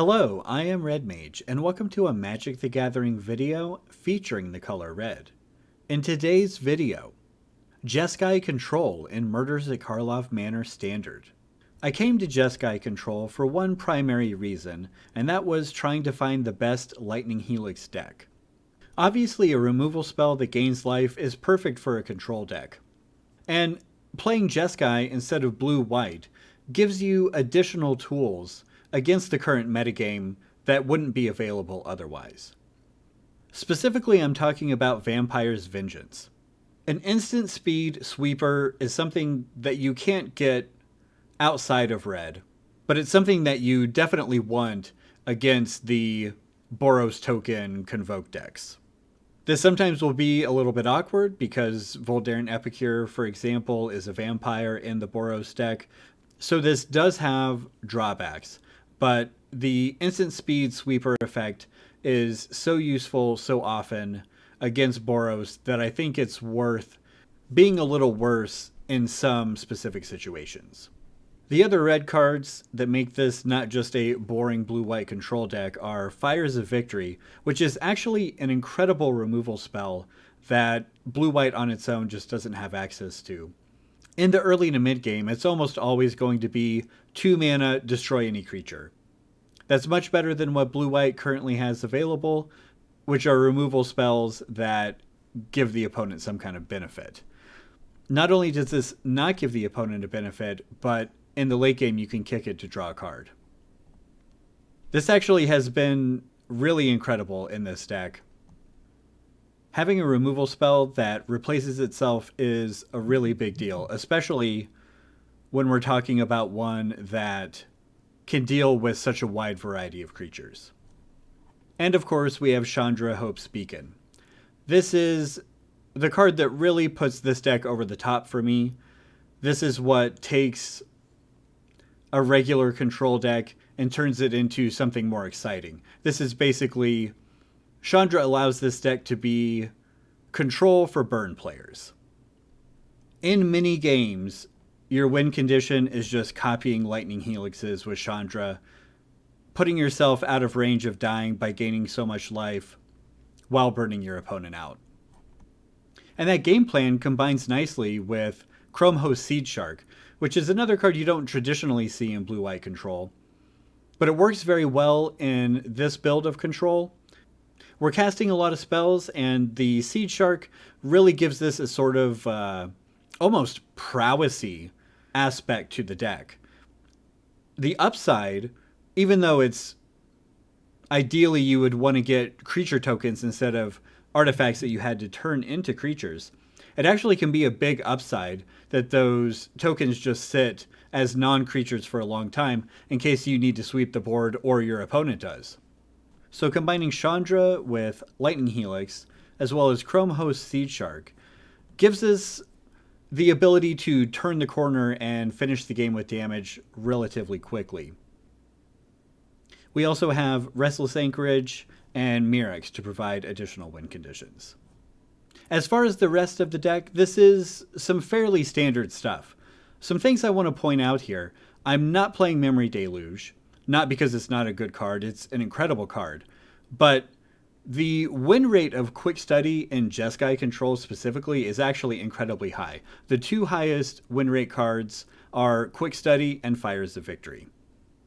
Hello, I am Red Mage, and welcome to a Magic the Gathering video featuring the color red. In today's video, Jeskai Control in Murders at Karlov Manor Standard. I came to Jeskai Control for one primary reason, and that was trying to find the best Lightning Helix deck. Obviously, a removal spell that gains life is perfect for a control deck. And playing Jeskai instead of blue-white gives you additional tools against the current metagame that wouldn't be available otherwise. Specifically, I'm talking about Vampire's Vengeance. An instant speed sweeper is something that you can't get outside of red, but it's something that you definitely want against the Boros token Convoke decks. This sometimes will be a little bit awkward because Voldaren Epicure, for example, is a vampire in the Boros deck, so this does have drawbacks. But the instant speed sweeper effect is so useful so often against Boros that I think it's worth being a little worse in some specific situations. The other red cards that make this not just a boring blue-white control deck are Fires of Victory, which is actually an incredible removal spell that blue-white on its own just doesn't have access to. In the early to mid game, it's almost always going to be 2 mana, destroy any creature. That's much better than what blue-white currently has available, which are removal spells that give the opponent some kind of benefit. Not only does this not give the opponent a benefit, but in the late game you can kick it to draw a card. This actually has been really incredible in this deck. Having a removal spell that replaces itself is a really big deal, especially when we're talking about one that can deal with such a wide variety of creatures. And of course, we have Chandra, Hope's Beacon. This is the card that really puts this deck over the top for me. This is what takes a regular control deck and turns it into something more exciting. This is basically, Chandra allows this deck to be control for burn players. In many games, your win condition is just copying Lightning Helixes with Chandra, putting yourself out of range of dying by gaining so much life while burning your opponent out. And that game plan combines nicely with Chrome Host Seedshark, which is another card you don't traditionally see in blue-white control. But it works very well in this build of control. We're casting a lot of spells, and the Seedshark really gives this a sort of almost prowessy aspect to the deck. The upside, even though it's ideally you would want to get creature tokens instead of artifacts that you had to turn into creatures, it actually can be a big upside that those tokens just sit as non-creatures for a long time in case you need to sweep the board or your opponent does. So combining Chandra with Lightning Helix, as well as Chrome Host Seedshark, gives us the ability to turn the corner and finish the game with damage relatively quickly. We also have Restless Anchorage and Mirrex to provide additional win conditions. As far as the rest of the deck, this is some fairly standard stuff. Some things I want to point out here. I'm not playing Memory Deluge, not because it's not a good card, it's an incredible card, but the win rate of Quick Study in Jeskai Control specifically is actually incredibly high. The two highest win rate cards are Quick Study and Fires of Victory.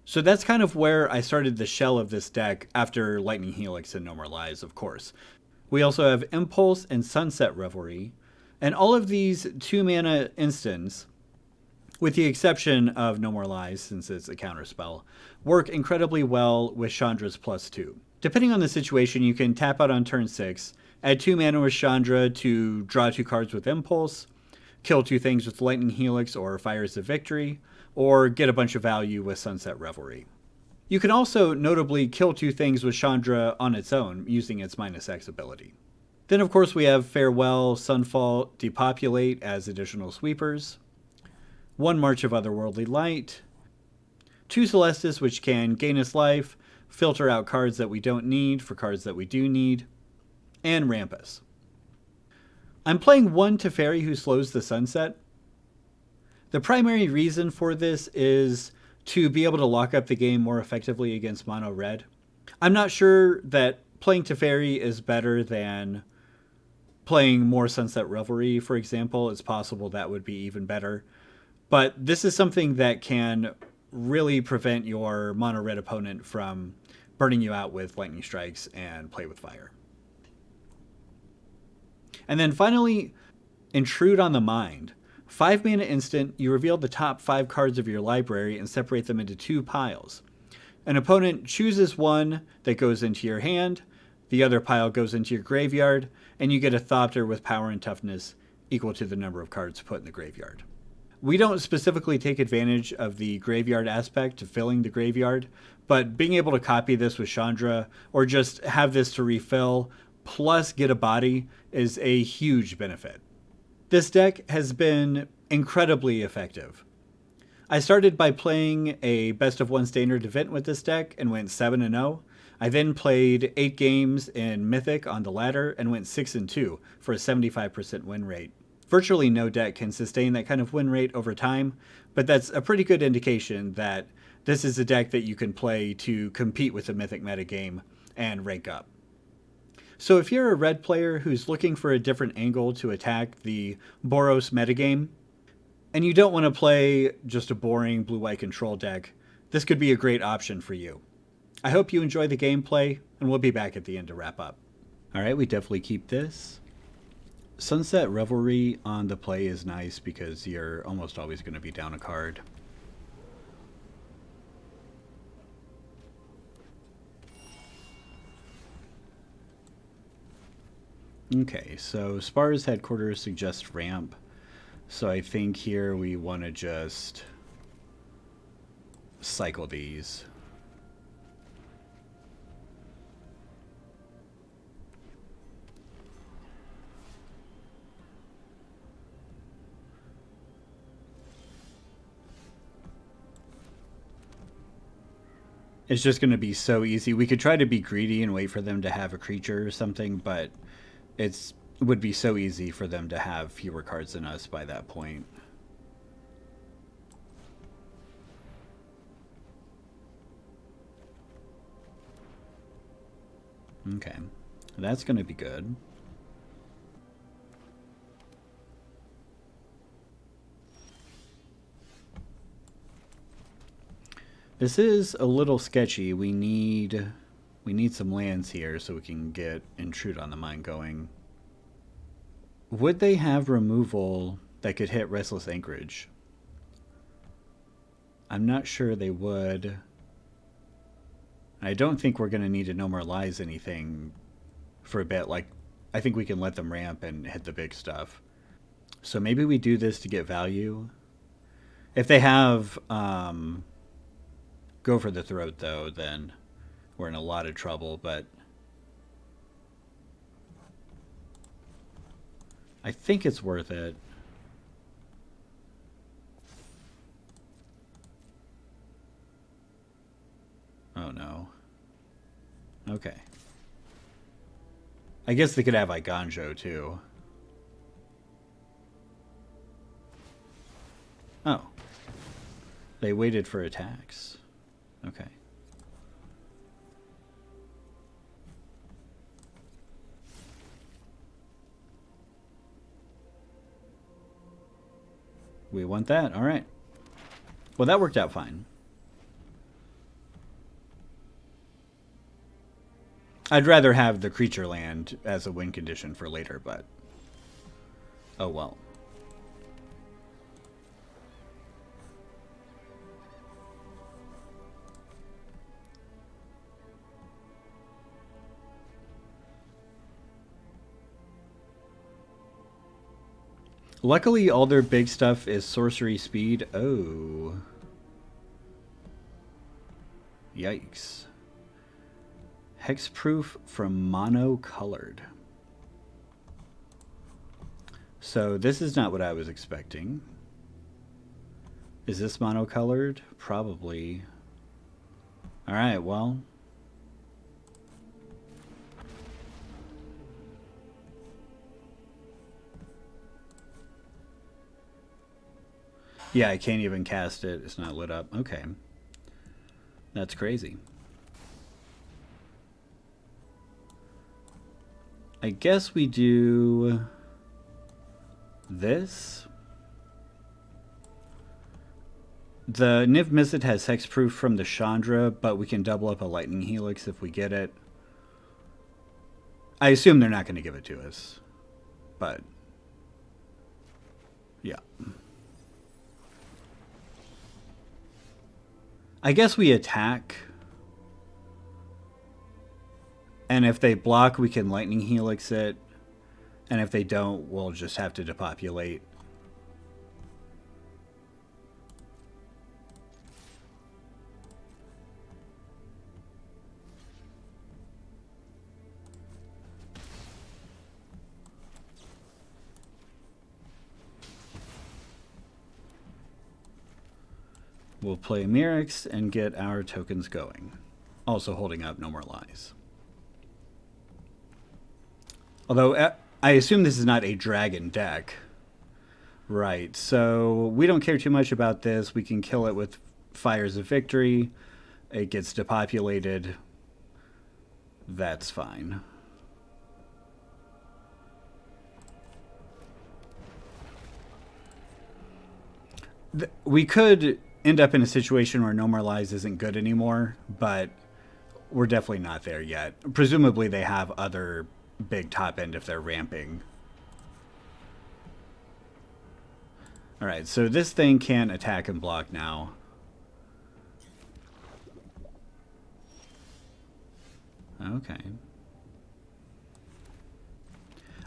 So that's kind of where I started the shell of this deck after Lightning Helix and No More Lies, of course. We also have Impulse and Sunset Revelry, and all of these 2 mana instants, with the exception of No More Lies since it's a counterspell, work incredibly well with Chandra's +2. Depending on the situation, you can tap out on turn 6, add 2 mana with Chandra to draw 2 cards with Impulse, kill 2 things with Lightning Helix or Fires of Victory, or get a bunch of value with Sunset Revelry. You can also notably kill 2 things with Chandra on its own using its -X ability. Then of course we have Farewell, Sunfall, Depopulate as additional sweepers, 1 March of Otherworldly Light, 2 Celestus which can gain us life, filter out cards that we don't need for cards that we do need, and Rampus. I'm playing 1 Teferi who slows the sunset. The primary reason for this is to be able to lock up the game more effectively against mono red. I'm not sure that playing Teferi is better than playing more Sunset Revelry, for example. It's possible that would be even better. But this is something that can really prevent your mono red opponent from burning you out with lightning strikes and play with fire. And then finally, Intrude on the Mind. 5 mana instant, you reveal the top 5 cards of your library and separate them into 2 piles. An opponent chooses one that goes into your hand, the other pile goes into your graveyard, and you get a Thopter with power and toughness equal to the number of cards put in the graveyard. We don't specifically take advantage of the graveyard aspect to filling the graveyard, but being able to copy this with Chandra or just have this to refill plus get a body is a huge benefit. This deck has been incredibly effective. I started by playing a best of 1 standard event with this deck and went 7-0. I then played 8 games in Mythic on the ladder and went 6-2 for a 75% win rate. Virtually no deck can sustain that kind of win rate over time, but that's a pretty good indication that this is a deck that you can play to compete with the Mythic metagame and rank up. So if you're a red player who's looking for a different angle to attack the Boros metagame, and you don't want to play just a boring blue-white control deck, this could be a great option for you. I hope you enjoy the gameplay, and we'll be back at the end to wrap up. Alright, we definitely keep this. Sunset Revelry on the play is nice because you're almost always going to be down a card. Okay, so Spar's headquarters suggests ramp, so I think here we want to just cycle these. It's just going to be so easy. We could try to be greedy and wait for them to have a creature or something, but it would be so easy for them to have fewer cards than us by that point. Okay, that's going to be good. This is a little sketchy. We need some lands here so we can get Intrude on the Mind going. Would they have removal that could hit Restless Anchorage? I'm not sure they would. I don't think we're going to need to No More Lies anything for a bit. Like, I think we can let them ramp and hit the big stuff. So maybe we do this to get value. If they have Go for the Throat, though, then we're in a lot of trouble, but I think it's worth it. Oh no. Okay. I guess they could have Eiganjo too. Oh. They waited for attacks. Okay. We want that. All right. Well, that worked out fine. I'd rather have the creature land as a win condition for later, but oh well. Luckily, all their big stuff is sorcery speed. Oh. Yikes. Hexproof from mono-colored. So this is not what I was expecting. Is this mono-colored? Probably. Alright, well. Yeah, I can't even cast it. It's not lit up. Okay. That's crazy. I guess we do this. The Niv Mizzet has hexproof from the Chandra, but we can double up a Lightning Helix if we get it. I assume they're not going to give it to us, but yeah. I guess we attack, and if they block, we can Lightning Helix it, and if they don't, we'll just have to depopulate. We'll play Mirrex and get our tokens going. Also holding up No More Lies. Although, I assume this is not a dragon deck. Right, so we don't care too much about this. We can kill it with Fires of Victory. It gets depopulated. That's fine. We could end up in a situation where No More Lies isn't good anymore, but we're definitely not there yet. Presumably they have other big top end if they're ramping. Alright, so this thing can't attack and block now. Okay.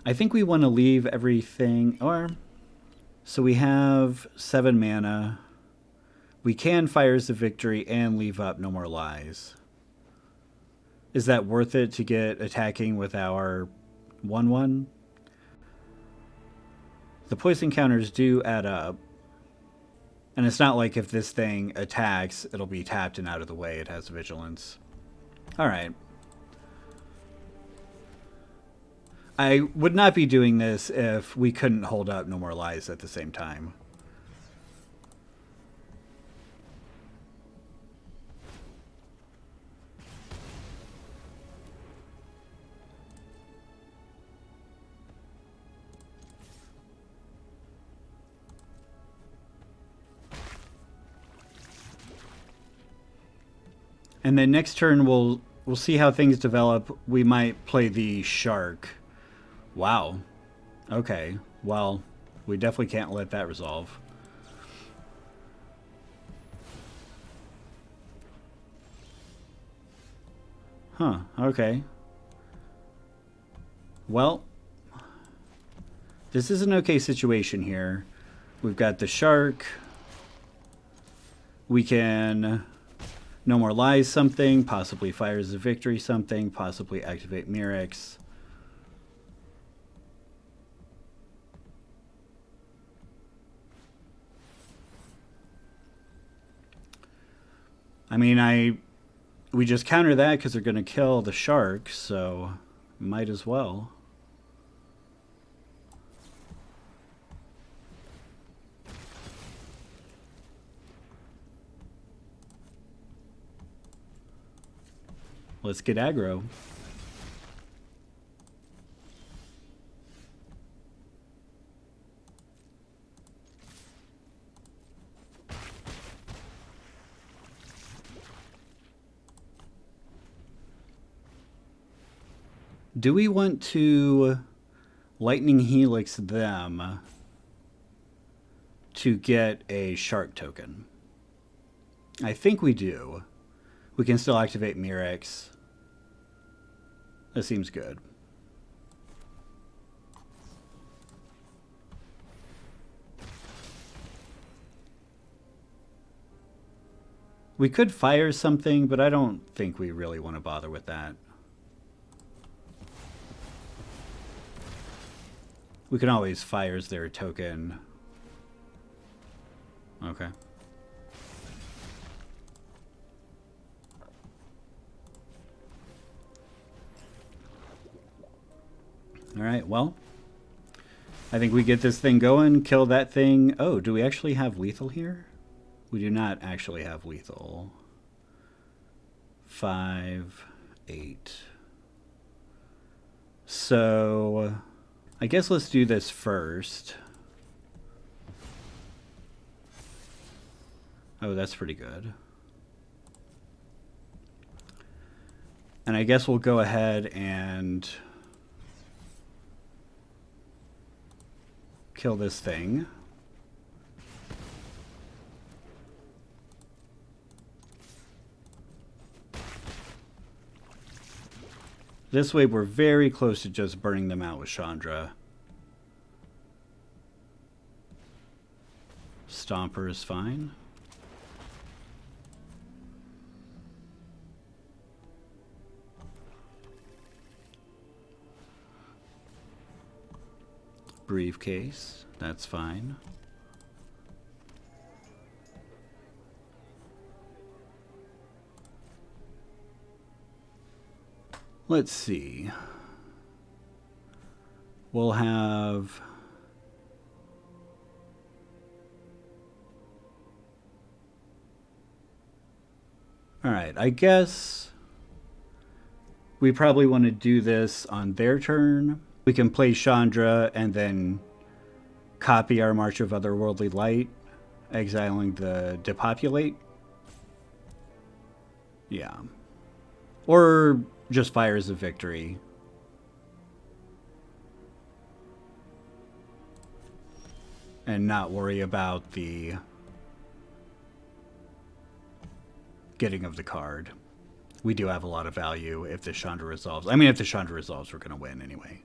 I think we want to leave everything, or so we have 7 mana. We can Fires of Victory and leave up No More Lies. Is that worth it to get attacking with our 1/1? The poison counters do add up. And it's not like if this thing attacks, it'll be tapped and out of the way. It has vigilance. Alright. I would not be doing this if we couldn't hold up No More Lies at the same time. And then next turn we'll see how things develop. We might play the shark. Wow. Okay. Well, we definitely can't let that resolve. Huh. Okay. Well, this is an okay situation here. We've got the shark. We can No More Lies something, possibly Fires of Victory something, possibly activate Mirrex. I mean, we just counter that because they're going to kill the shark, so might as well. Let's get aggro. Do we want to Lightning Helix them to get a shark token? I think we do. We can still activate Mirrex. That seems good. We could fire something, but I don't think we really want to bother with that. We can always fires their token. Okay. Alright, well, I think we get this thing going, kill that thing. Oh, do we actually have lethal here? We do not actually have lethal. 5, 8. So I guess let's do this first. Oh, that's pretty good. And I guess we'll go ahead and kill this thing. This way we're very close to just burning them out with Chandra. Stomper is fine. Briefcase, that's fine. Let's see. We'll have all right, I guess we probably want to do this on their turn. We can play Chandra and then copy our March of Otherworldly Light, exiling the Depopulate. Yeah. Or just Fires of Victory. And not worry about the getting of the card. We do have a lot of value if the Chandra resolves. I mean, if the Chandra resolves, we're going to win anyway.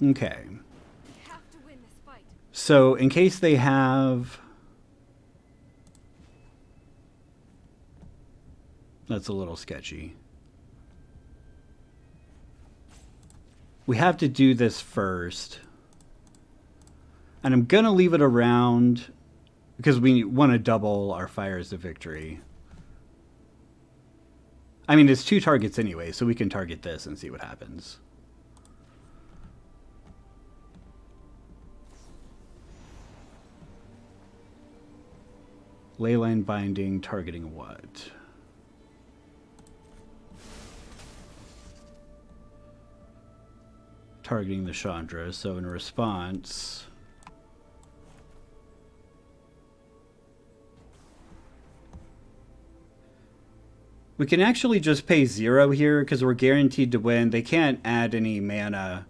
Okay. Have to win this fight. So, in case they have... That's a little sketchy. We have to do this first. And I'm going to leave it around because we want to double our Fires of Victory. I mean, it's 2 targets anyway, so we can target this and see what happens. Leyline Binding, targeting what? Targeting the Chandra, so in response... We can actually just pay 0 here because we're guaranteed to win. They can't add any mana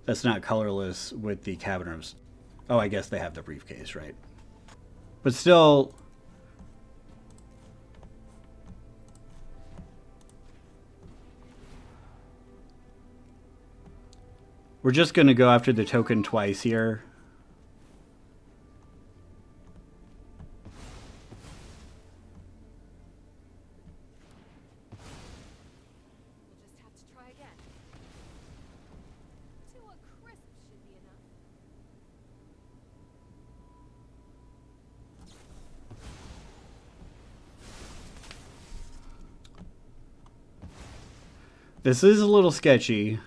that's not colorless with the Cavernous. Oh, I guess they have the briefcase, right? But still... We're just going to go after the token twice here. We'll just have to try again. 2 a crisp should be enough. This is a little sketchy.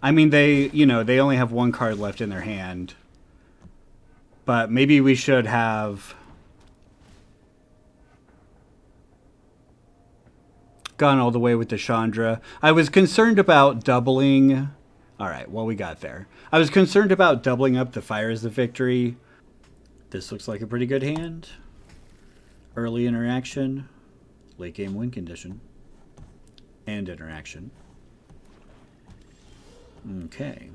I mean, they only have 1 card left in their hand. But maybe we should have gone all the way with the Chandra. I was concerned about doubling... Alright, well, we got there. I was concerned about doubling up the Fires of Victory. This looks like a pretty good hand. Early interaction. Late game win condition. And interaction. Okay.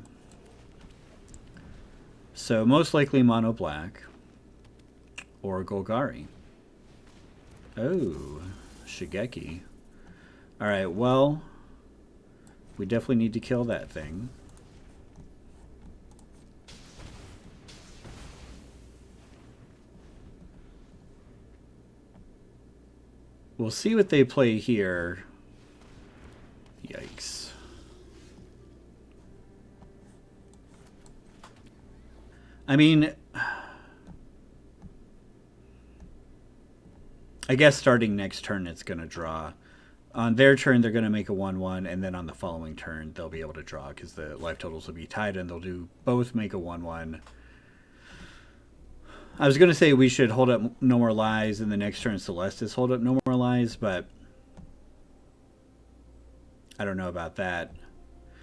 So most likely mono black or Golgari. Oh, Shigeki. Alright, well, we definitely need to kill that thing. We'll see what they play here. Yikes. I mean, I guess starting next turn it's going to draw On their turn, they're going to make a 1/1, and then on the following turn, they'll be able to draw because the life totals will be tied, and they'll do both make a 1/1. I was going to say we should hold up No More Lies, and the next turn Celestus hold up No More Lies, but I don't know about that.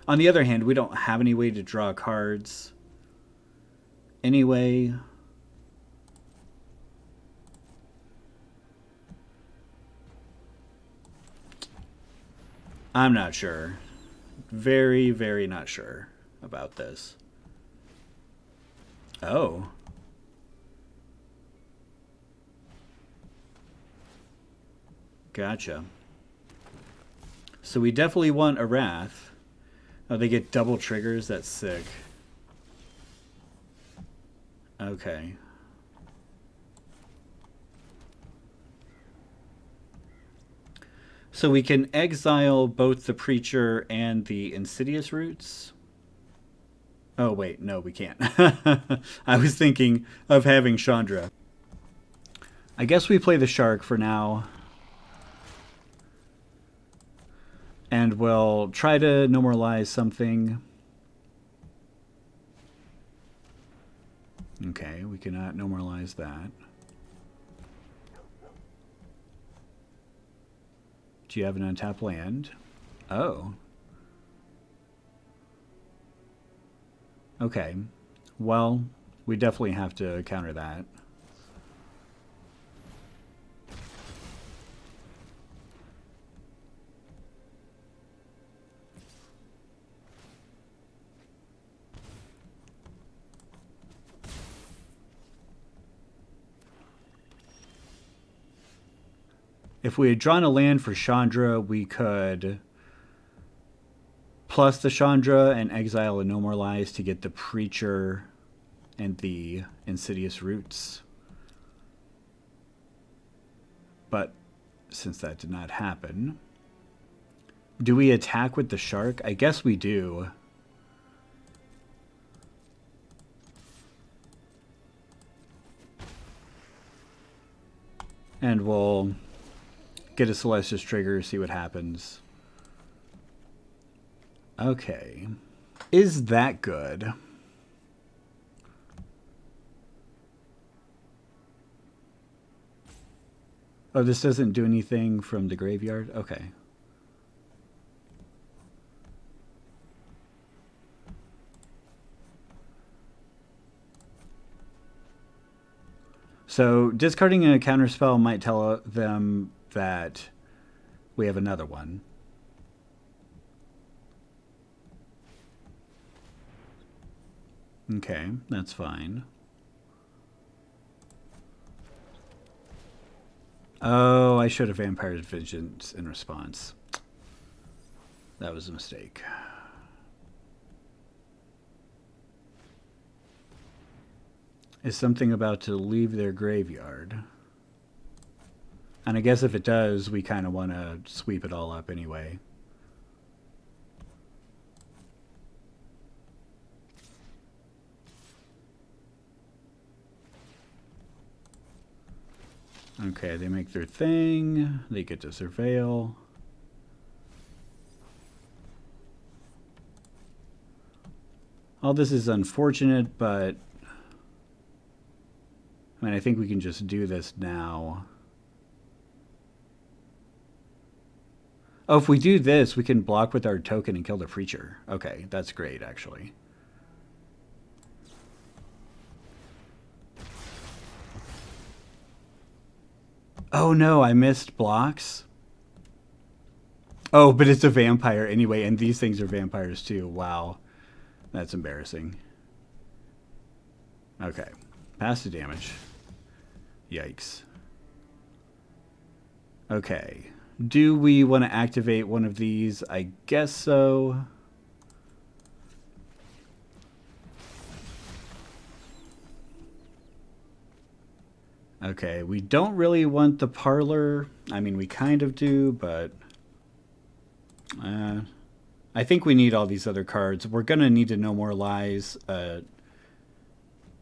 On the other hand, we don't have any way to draw cards anyway. I'm not sure. Very, very not sure about this. Oh. Gotcha. So we definitely want a Wrath. Oh, they get double triggers? That's sick. Okay. So we can exile both the Preacher and the Insidious Roots? Oh, wait. No, we can't. I was thinking of having Chandra. I guess we play the Shark for now. And we'll try to normalize something. Okay, we cannot normalize that. Do you have an untapped land? Oh. Okay. Well, we definitely have to counter that. If we had drawn a land for Chandra, we could plus the Chandra and exile a No More Lies to get the Preacher and the Insidious Roots. But since that did not happen, do we attack with the Shark? I guess we do. And we'll get a Celestus trigger, see what happens. Okay. Is that good? Oh, this doesn't do anything from the graveyard? Okay. So discarding a counterspell might tell them that we have another one. Okay, that's fine. Oh, I should have Vampire's Vengeance in response. That was a mistake. Is something about to leave their graveyard? And I guess if it does, we kind of want to sweep it all up anyway. Okay, they make their thing. They get to surveil. All this is unfortunate, but I mean, I think we can just do this now. Oh, if we do this, we can block with our token and kill the Preacher. Okay, that's great, actually. Oh no, I missed blocks. Oh, but it's a vampire anyway, and these things are vampires too. Wow. That's embarrassing. Okay. Pass the damage. Yikes. Okay. Do we want to activate one of these? I guess so. Okay, we don't really want the Parlor. I mean, we kind of do, but I think we need all these other cards. We're going to need to No More Lies.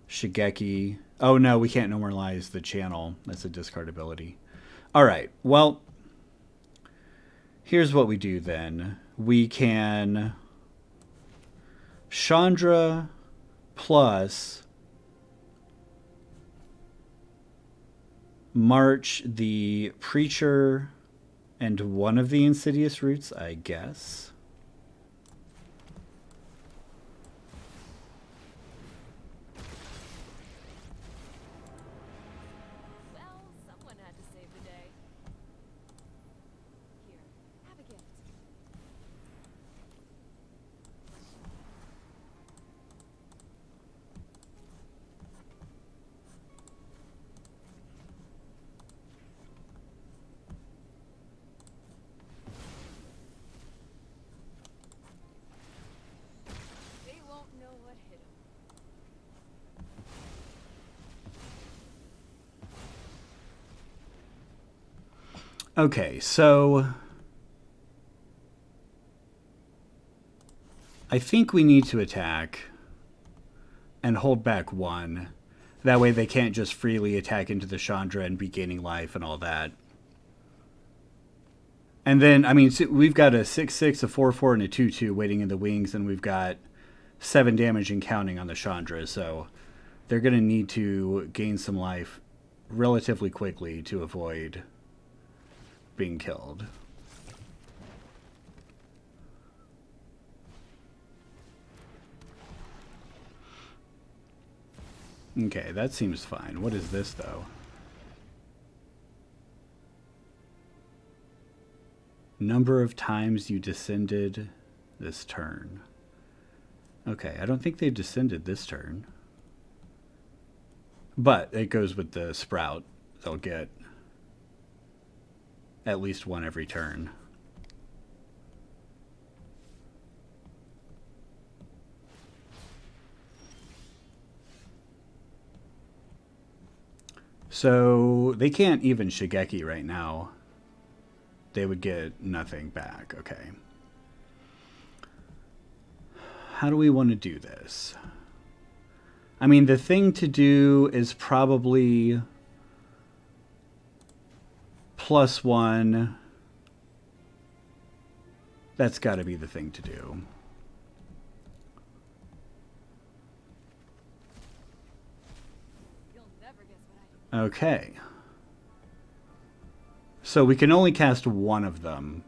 Shigeki. Oh, no, we can't No More Lies the channel. That's a discard ability. All right, well, Here's what we do then. We can Chandra plus march the Preacher and one of the Insidious Roots, I guess. Well, someone had to save the day. Here, have a gift. They won't know what hit 'em. Okay, so I think we need to attack and hold back one. That way they can't just freely attack into the Chandra and be gaining life and all that. And then, I mean, we've got a 6/6, a 4/4, and a 2/2 waiting in the wings, and we've got 7 damage and counting on the Chandra, so they're going to need to gain some life relatively quickly to avoid being killed. Okay, that seems fine. What is this, though? Number of times you descended this turn. Okay, I don't think they've descended this turn. But it goes with the sprout. They'll get at least one every turn. So they can't even Shigeki right now. They would get nothing back. Okay. How do we want to do this? I mean, the thing to do is probably +1. That's got to be the thing to do. You'll never guess what I do. Okay. So we can only cast one of them.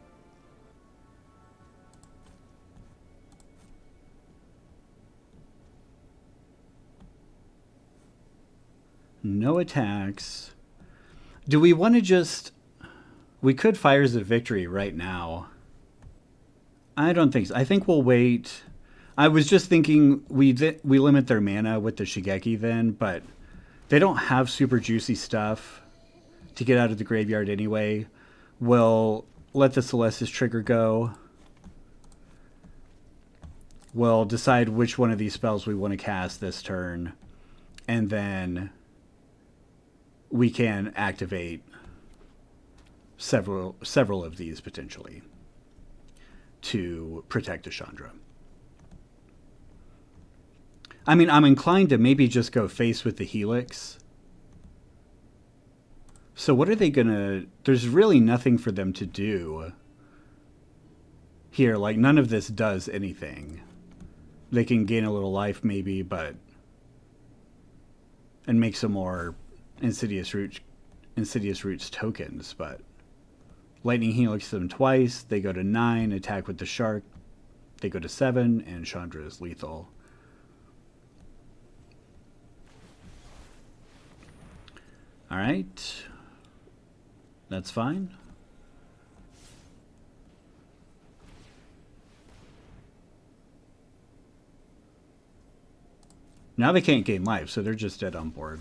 No attacks. Do we want to just... We could Fires of Victory right now. I don't think so. I think we'll wait. I was just thinking we limit their mana with the Shigeki then, but they don't have super juicy stuff to get out of the graveyard anyway. We'll let the Celestus trigger go. We'll decide which one of these spells we want to cast this turn, and then we can activate several of these potentially to protect a Chandra. I mean, I'm inclined to maybe just go face with the Helix. So what are they gonna... There's really nothing for them to do here. Like, none of this does anything. They can gain a little life maybe, but... and make some more Insidious Roots tokens, but... Lightning Helix them twice. They go to 9, attack with the Shark. They go to 7, and Chandra is lethal. Alright. That's fine. Now they can't gain life, so they're just dead on board.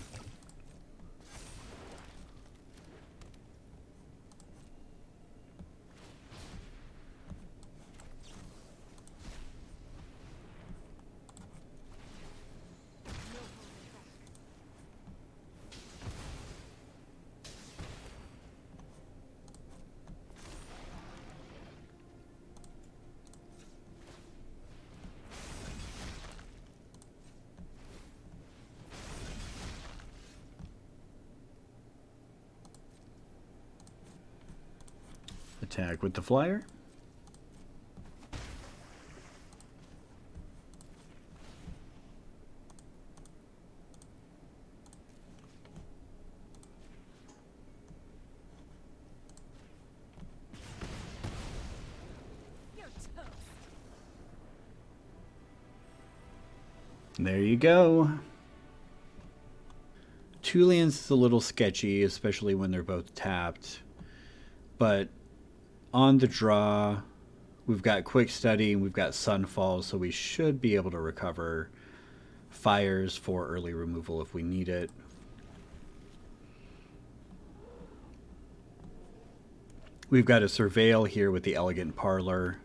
Attack with the flyer. There you go. 2 lands is a little sketchy, especially when they're both tapped. But on the draw, we've got Quick Study and we've got Sunfall, so we should be able to recover fires for early removal if we need it. We've got a Surveil here with the Elegant Parlor.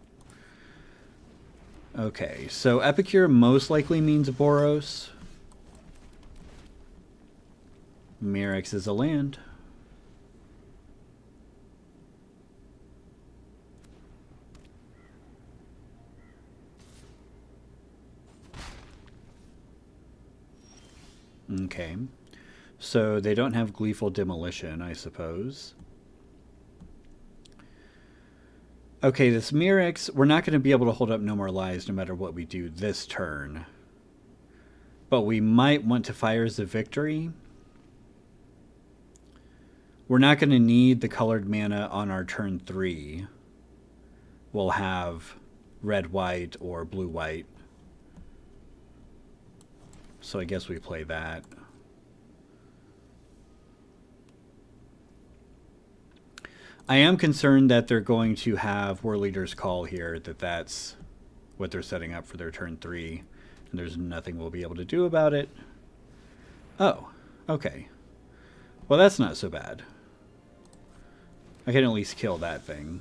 Okay, so Epicure most likely means Boros. Mirrex is a land. Okay, so they don't have Gleeful Demolition, I suppose. Okay, this Mirrex, we're not going to be able to hold up No More Lies no matter what we do this turn. But we might want to Fires of Victory. We're not going to need the colored mana on our turn 3. We'll have red-white or blue-white. So I guess we play that. I am concerned that they're going to have War Leader's Call here, that's what they're setting up for their turn 3, and there's nothing we'll be able to do about it. Oh, okay. Well, that's not so bad. I can at least kill that thing.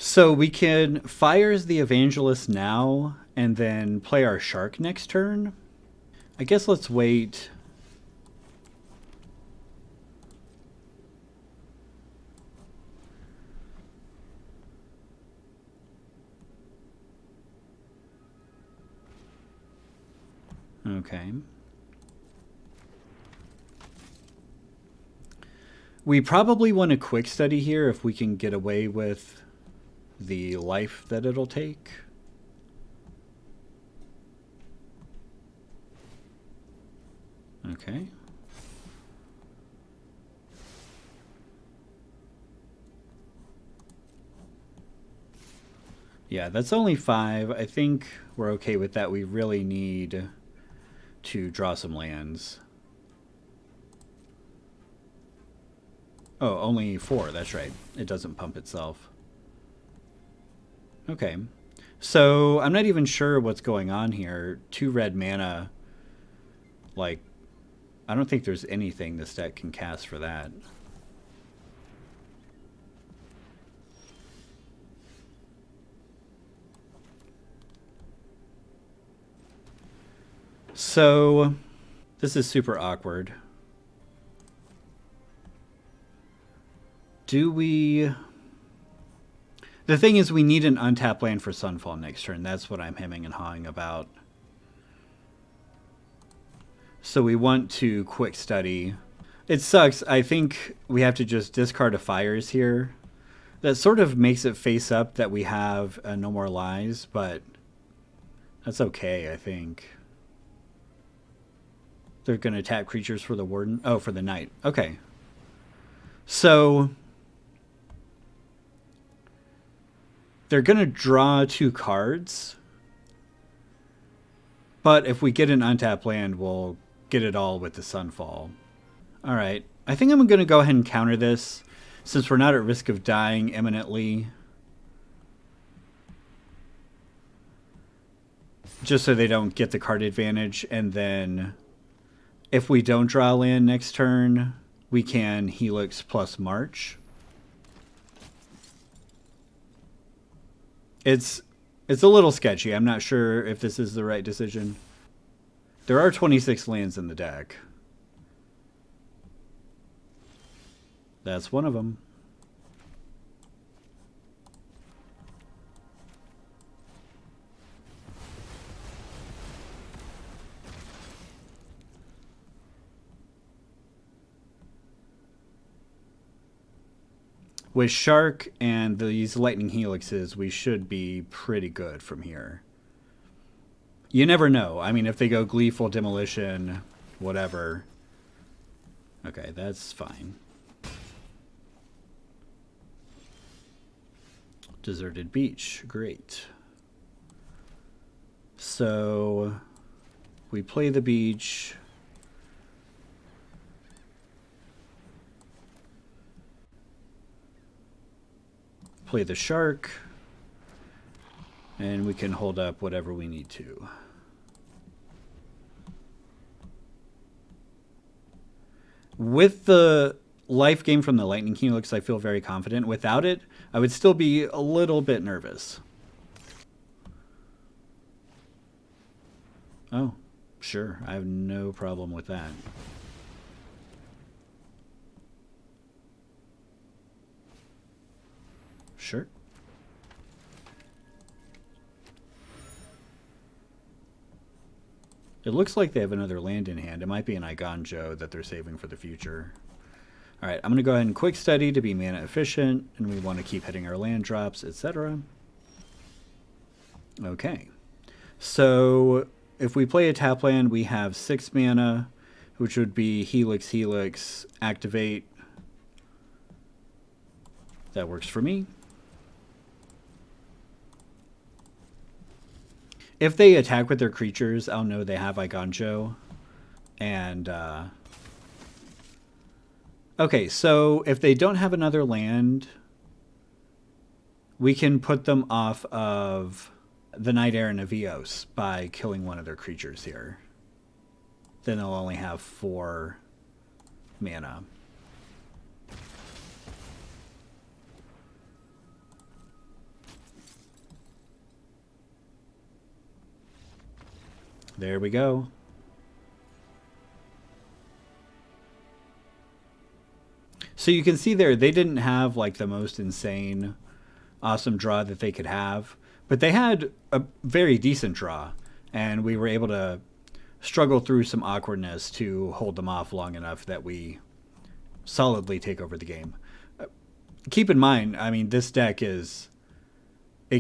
So we can Fires the Evangelist now and then play our Shark next turn. I guess let's wait. Okay. We probably want a Quick Study here if we can get away with the life that it'll take. Okay. Yeah, that's only 5. I think we're okay with that. We really need to draw some lands. Oh, only 4. That's right. It doesn't pump itself. Okay, so I'm not even sure what's going on here. 2 red mana, like, I don't think there's anything this deck can cast for that. So, this is super awkward. Do we... The thing is, we need an untapped land for Sunfall next turn. That's what I'm hemming and hawing about. So we want to Quick Study. It sucks. I think we have to just discard a Fires here. That sort of makes it face up that we have No More Lies, but that's okay, I think. They're going to tap creatures for the Warden. Oh, for the Knight. Okay. So they're going to draw 2 cards. But if we get an untapped land, we'll get it all with the Sunfall. Alright. I think I'm going to go ahead and counter this, since we're not at risk of dying imminently. Just so they don't get the card advantage. And then, if we don't draw land next turn, we can Helix plus March. It's a little sketchy. I'm not sure if this is the right decision. There are 26 lands in the deck. That's one of them. With Shark and these Lightning Helixes, we should be pretty good from here. You never know. I mean, if they go Gleeful Demolition, whatever. Okay, that's fine. Deserted Beach, great. So we play the beach. Play the Shark. And we can hold up whatever we need to. With the life gain from the Lightning Helix, I feel very confident. Without it, I would still be a little bit nervous. Oh, sure. I have no problem with that. Sure. It looks like they have another land in hand. It might be an Eiganjo that they're saving for the future. All right, I'm going to go ahead and quick study to be mana efficient, and we want to keep hitting our land drops, etc. Okay. So if we play a tap land, we have 6 mana, which would be Helix, Helix, activate. That works for me. If they attack with their creatures, I'll know they have Eiganjo. And, okay, so if they don't have another land, we can put them off of the Night Air and Avios by killing one of their creatures here. Then they'll only have 4 mana. There we go. So you can see there, they didn't have like the most insane, awesome draw that they could have, but they had a very decent draw, and we were able to struggle through some awkwardness to hold them off long enough that we solidly take over the game. Keep in mind, I mean, this deck it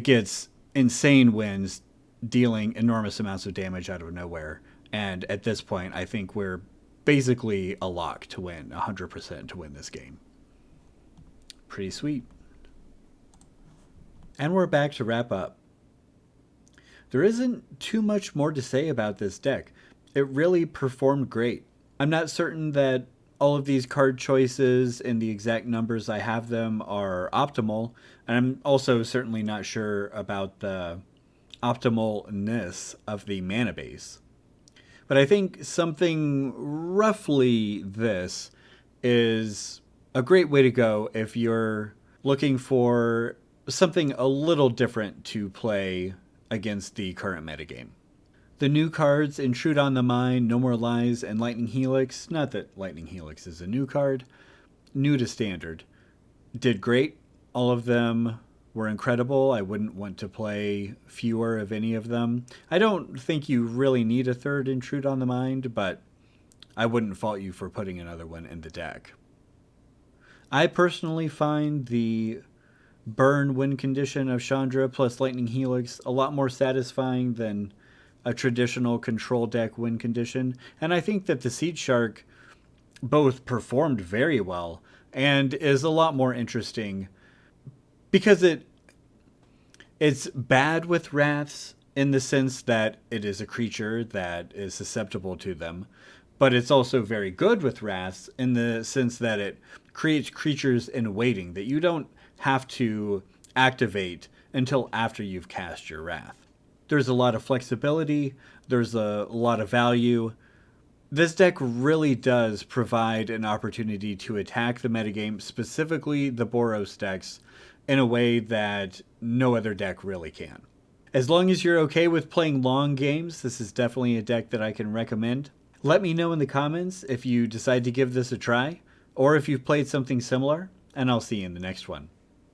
gets insane wins, dealing enormous amounts of damage out of nowhere. And at this point, I think we're basically a lock to win, 100% to win this game. Pretty sweet. And we're back to wrap up. There isn't too much more to say about this deck. It really performed great. I'm not certain that all of these card choices and the exact numbers I have them are optimal. And I'm also certainly not sure about the optimalness of the mana base. But I think something roughly this is a great way to go if you're looking for something a little different to play against the current metagame. The new cards, Intrude on the Mind, No More Lies, and Lightning Helix, not that Lightning Helix is a new card, new to Standard, did great. All of them were incredible. I wouldn't want to play fewer of any of them. I don't think you really need a third Intrude on the Mind, but I wouldn't fault you for putting another one in the deck. I personally find the burn win condition of Chandra plus Lightning Helix a lot more satisfying than a traditional control deck win condition, and I think that the Seedshark both performed very well and is a lot more interesting because it's bad with wraths in the sense that it is a creature that is susceptible to them, but it's also very good with wraths in the sense that it creates creatures in waiting that you don't have to activate until after you've cast your wrath. There's a lot of flexibility, there's a lot of value. This deck really does provide an opportunity to attack the metagame, specifically the Boros decks, in a way that no other deck really can. As long as you're okay with playing long games, this is definitely a deck that I can recommend. Let me know in the comments if you decide to give this a try, or if you've played something similar, and I'll see you in the next one.